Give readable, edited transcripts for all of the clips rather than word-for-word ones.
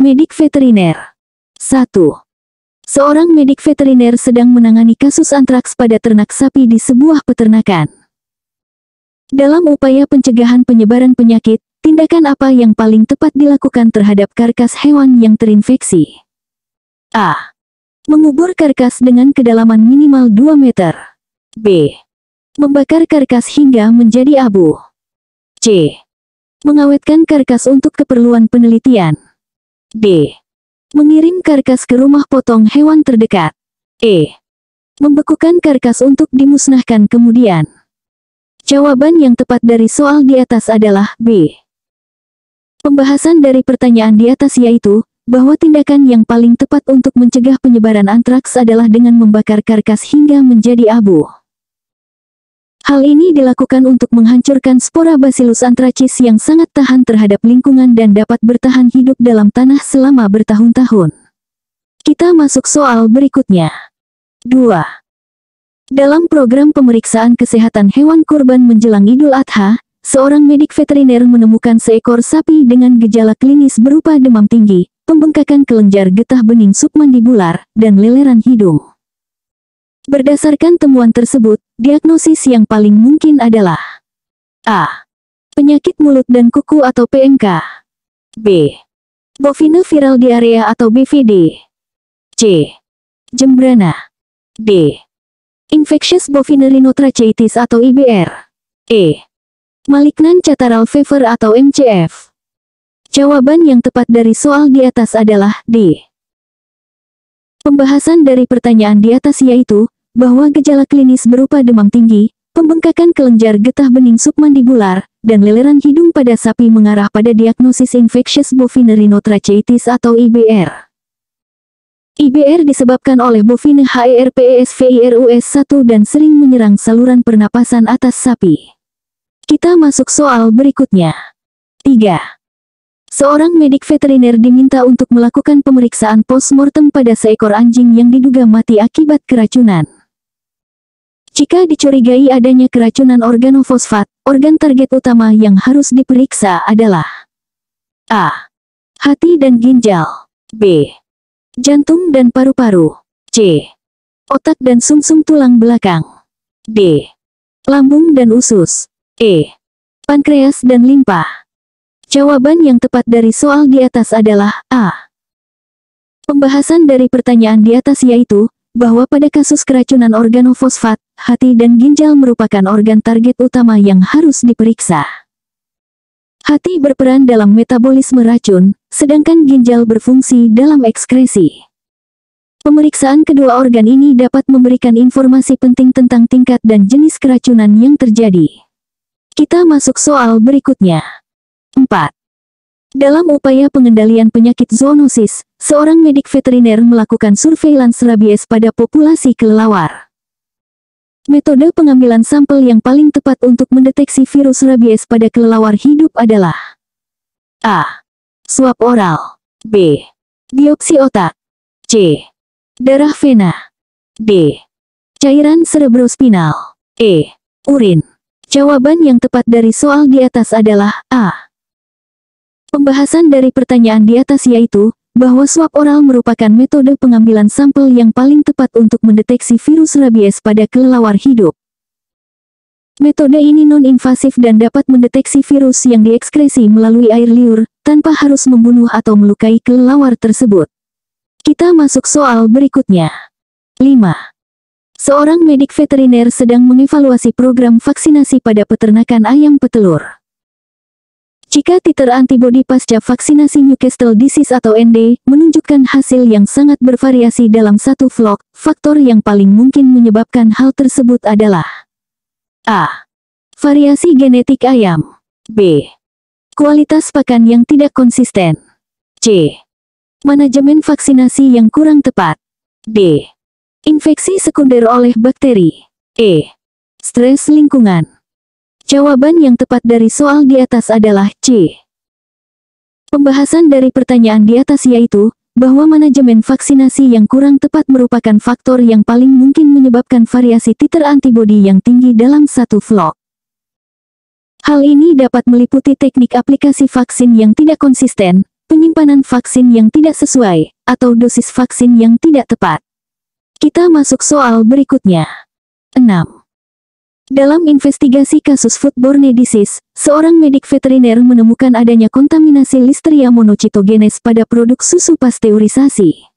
Medik veteriner. 1. Seorang medik veteriner sedang menangani kasus antraks pada ternak sapi di sebuah peternakan. Dalam upaya pencegahan penyebaran penyakit, tindakan apa yang paling tepat dilakukan terhadap karkas hewan yang terinfeksi? A. Mengubur karkas dengan kedalaman minimal 2 meter. B. Membakar karkas hingga menjadi abu. C. Mengawetkan karkas untuk keperluan penelitian. D. Mengirim karkas ke rumah potong hewan terdekat. E. Membekukan karkas untuk dimusnahkan kemudian. Jawaban yang tepat dari soal di atas adalah B. Pembahasan dari pertanyaan di atas yaitu, bahwa tindakan yang paling tepat untuk mencegah penyebaran antraks adalah dengan membakar karkas hingga menjadi abu. Hal ini dilakukan untuk menghancurkan spora Bacillus anthracis yang sangat tahan terhadap lingkungan dan dapat bertahan hidup dalam tanah selama bertahun-tahun. Kita masuk soal berikutnya. 2. Dalam program pemeriksaan kesehatan hewan kurban menjelang Idul Adha, seorang medik veteriner menemukan seekor sapi dengan gejala klinis berupa demam tinggi, pembengkakan kelenjar getah bening submandibular, dan leleran hidung. Berdasarkan temuan tersebut, diagnosis yang paling mungkin adalah A. Penyakit mulut dan kuku atau PMK. B. Bovine viral diarrhea atau BVD. C. Jembrana. D. Infectious bovine rhinotracheitis atau IBR. E. Malignant catarrhal fever atau MCF. Jawaban yang tepat dari soal di atas adalah D. Pembahasan dari pertanyaan di atas yaitu, bahwa gejala klinis berupa demam tinggi, pembengkakan kelenjar getah bening submandibular, dan leleran hidung pada sapi mengarah pada diagnosis infectious bovine rhinotracheitis atau IBR. IBR disebabkan oleh bovine HERPES virus 1 dan sering menyerang saluran pernapasan atas sapi. Kita masuk soal berikutnya. 3. Seorang medik veteriner diminta untuk melakukan pemeriksaan postmortem pada seekor anjing yang diduga mati akibat keracunan. Jika dicurigai adanya keracunan organofosfat, organ target utama yang harus diperiksa adalah A. Hati dan ginjal. B. Jantung dan paru-paru. C. Otak dan sumsum tulang belakang. D. Lambung dan usus. E. Pankreas dan limpa. Jawaban yang tepat dari soal di atas adalah A. Pembahasan dari pertanyaan di atas yaitu, bahwa pada kasus keracunan organofosfat, hati dan ginjal merupakan organ target utama yang harus diperiksa. Hati berperan dalam metabolisme racun, sedangkan ginjal berfungsi dalam ekskresi. Pemeriksaan kedua organ ini dapat memberikan informasi penting tentang tingkat dan jenis keracunan yang terjadi. Kita masuk soal berikutnya. 4. Dalam upaya pengendalian penyakit zoonosis, seorang medik veteriner melakukan surveillance rabies pada populasi kelelawar. Metode pengambilan sampel yang paling tepat untuk mendeteksi virus rabies pada kelelawar hidup adalah A. Swab oral. B. Biopsi otak. C. Darah vena. D. Cairan cerebrospinal. E. Urin. Jawaban yang tepat dari soal di atas adalah A. Pembahasan dari pertanyaan di atas yaitu, bahwa swab oral merupakan metode pengambilan sampel yang paling tepat untuk mendeteksi virus rabies pada kelelawar hidup. Metode ini non-invasif dan dapat mendeteksi virus yang diekskresi melalui air liur, tanpa harus membunuh atau melukai kelelawar tersebut. Kita masuk soal berikutnya. 5. Seorang medik veteriner sedang mengevaluasi program vaksinasi pada peternakan ayam petelur. Jika titer antibodi pasca vaksinasi Newcastle disease atau ND menunjukkan hasil yang sangat bervariasi dalam satu flock, faktor yang paling mungkin menyebabkan hal tersebut adalah A. Variasi genetik ayam. B. Kualitas pakan yang tidak konsisten. C. Manajemen vaksinasi yang kurang tepat. D. Infeksi sekunder oleh bakteri. E. Stres lingkungan. Jawaban yang tepat dari soal di atas adalah C. Pembahasan dari pertanyaan di atas yaitu, bahwa manajemen vaksinasi yang kurang tepat merupakan faktor yang paling mungkin menyebabkan variasi titer antibodi yang tinggi dalam satu flock. Hal ini dapat meliputi teknik aplikasi vaksin yang tidak konsisten, penyimpangan penyimpanan vaksin yang tidak sesuai, atau dosis vaksin yang tidak tepat. Kita masuk soal berikutnya. 6. Dalam investigasi kasus foodborne disease, seorang medik veteriner menemukan adanya kontaminasi Listeria monocytogenes pada produk susu pasteurisasi.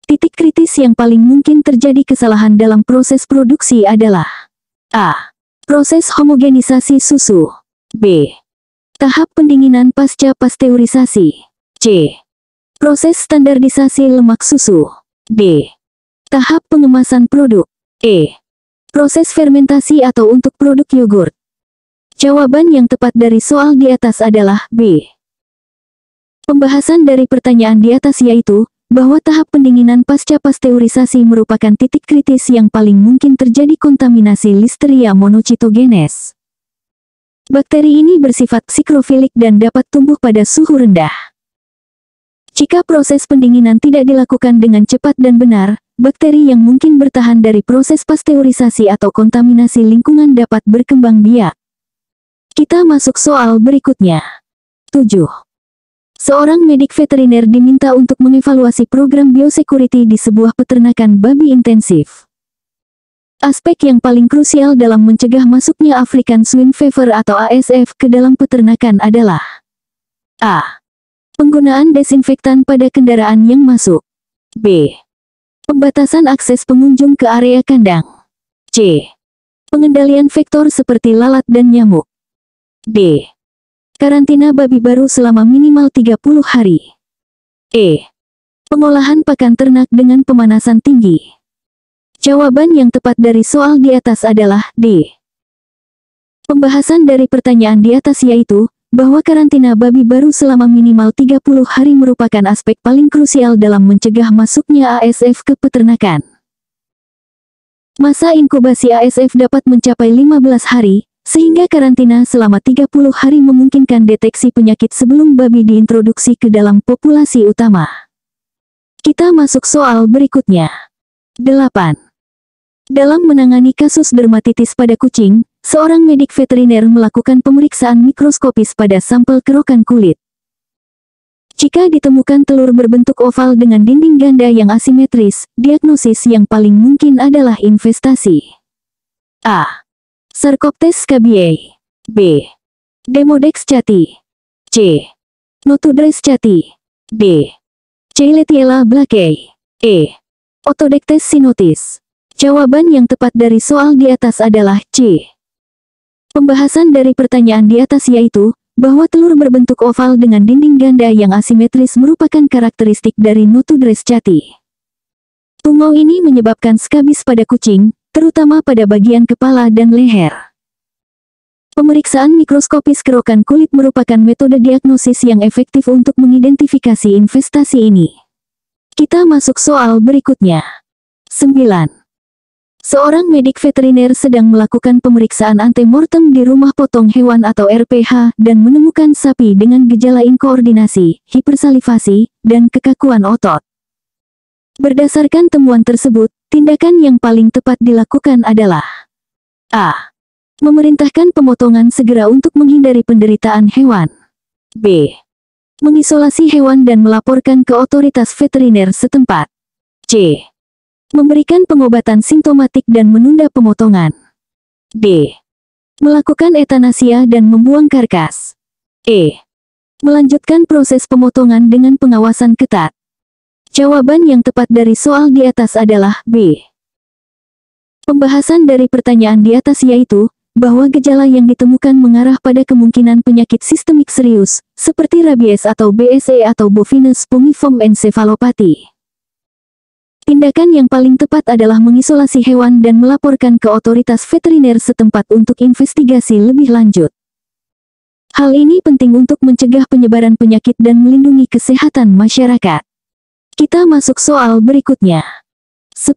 Titik kritis yang paling mungkin terjadi kesalahan dalam proses produksi adalah A. Proses homogenisasi susu. B. Tahap pendinginan pasca pasteurisasi. C. Proses standarisasi lemak susu. D. Tahap pengemasan produk. E. Proses fermentasi atau untuk produk yogurt. Jawaban yang tepat dari soal di atas adalah B. Pembahasan dari pertanyaan di atas yaitu, bahwa tahap pendinginan pasca pasteurisasi merupakan titik kritis yang paling mungkin terjadi kontaminasi Listeria monocytogenes. Bakteri ini bersifat psikrofilik dan dapat tumbuh pada suhu rendah. Jika proses pendinginan tidak dilakukan dengan cepat dan benar, bakteri yang mungkin bertahan dari proses pasteurisasi atau kontaminasi lingkungan dapat berkembang biak. Kita masuk soal berikutnya. 7. Seorang medik veteriner diminta untuk mengevaluasi program biosecurity di sebuah peternakan babi intensif. Aspek yang paling krusial dalam mencegah masuknya African Swine Fever atau ASF ke dalam peternakan adalah A. Penggunaan desinfektan pada kendaraan yang masuk. B. Pembatasan akses pengunjung ke area kandang. C. Pengendalian vektor seperti lalat dan nyamuk. D. Karantina babi baru selama minimal 30 hari. E. Pengolahan pakan ternak dengan pemanasan tinggi. Jawaban yang tepat dari soal di atas adalah D. Pembahasan dari pertanyaan di atas yaitu, bahwa karantina babi baru selama minimal 30 hari merupakan aspek paling krusial dalam mencegah masuknya ASF ke peternakan. Masa inkubasi ASF dapat mencapai 15 hari, sehingga karantina selama 30 hari memungkinkan deteksi penyakit sebelum babi diintroduksi ke dalam populasi utama. Kita masuk soal berikutnya. 8. Dalam menangani kasus dermatitis pada kucing, seorang medik veteriner melakukan pemeriksaan mikroskopis pada sampel kerokan kulit. Jika ditemukan telur berbentuk oval dengan dinding ganda yang asimetris, diagnosis yang paling mungkin adalah infestasi. A. Sarcoptes scabiei. B. Demodex cati. C. Notudres cati. D. Chailetiella blakei. E. Otodectes sinotis. Jawaban yang tepat dari soal di atas adalah C. Pembahasan dari pertanyaan di atas yaitu, bahwa telur berbentuk oval dengan dinding ganda yang asimetris merupakan karakteristik dari Notudres cati. Tungau ini menyebabkan skabis pada kucing, terutama pada bagian kepala dan leher. Pemeriksaan mikroskopis kerokan kulit merupakan metode diagnosis yang efektif untuk mengidentifikasi infestasi ini. Kita masuk soal berikutnya. 9. Seorang medik veteriner sedang melakukan pemeriksaan antemortem di rumah potong hewan atau RPH dan menemukan sapi dengan gejala inkoordinasi, hipersalivasi, dan kekakuan otot. Berdasarkan temuan tersebut, tindakan yang paling tepat dilakukan adalah A. Memerintahkan pemotongan segera untuk menghindari penderitaan hewan. B. Mengisolasi hewan dan melaporkan ke otoritas veteriner setempat. C. Memberikan pengobatan simptomatik dan menunda pemotongan. D. Melakukan etanasia dan membuang karkas. E. Melanjutkan proses pemotongan dengan pengawasan ketat. Jawaban yang tepat dari soal di atas adalah B. Pembahasan dari pertanyaan di atas yaitu, bahwa gejala yang ditemukan mengarah pada kemungkinan penyakit sistemik serius, seperti rabies atau BSE atau bovinus spongiform encephalopathy. Tindakan yang paling tepat adalah mengisolasi hewan dan melaporkan ke otoritas veteriner setempat untuk investigasi lebih lanjut. Hal ini penting untuk mencegah penyebaran penyakit dan melindungi kesehatan masyarakat. Kita masuk soal berikutnya. 10.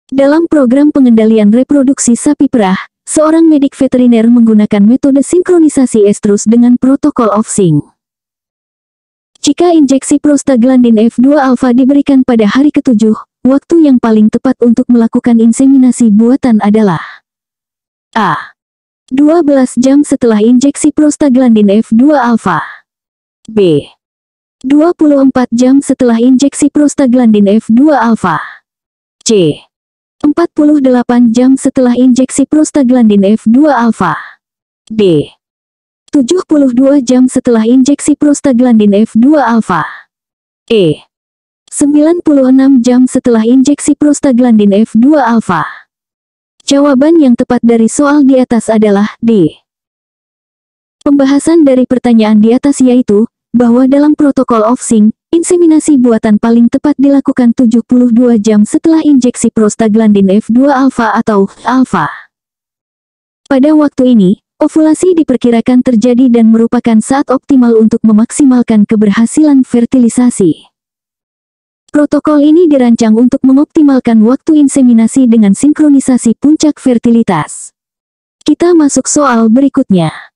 Dalam program pengendalian reproduksi sapi perah, seorang medik veteriner menggunakan metode sinkronisasi estrus dengan protokol OFSING. Jika injeksi prostaglandin F2 alfa diberikan pada hari ke-7, waktu yang paling tepat untuk melakukan inseminasi buatan adalah A. 12 jam setelah injeksi prostaglandin F2 alfa. B. 24 jam setelah injeksi prostaglandin F2 alfa. C. 48 jam setelah injeksi prostaglandin F2 alfa. D. 72 jam setelah injeksi prostaglandin F2 alfa. E. 96 jam setelah injeksi prostaglandin F2 alfa. Jawaban yang tepat dari soal di atas adalah D. Pembahasan dari pertanyaan di atas yaitu, bahwa dalam protokol OFSING, inseminasi buatan paling tepat dilakukan 72 jam setelah injeksi prostaglandin F2 alfa atau alfa. Pada waktu ini, ovulasi diperkirakan terjadi dan merupakan saat optimal untuk memaksimalkan keberhasilan fertilisasi. Protokol ini dirancang untuk mengoptimalkan waktu inseminasi dengan sinkronisasi puncak fertilitas. Kita masuk soal berikutnya.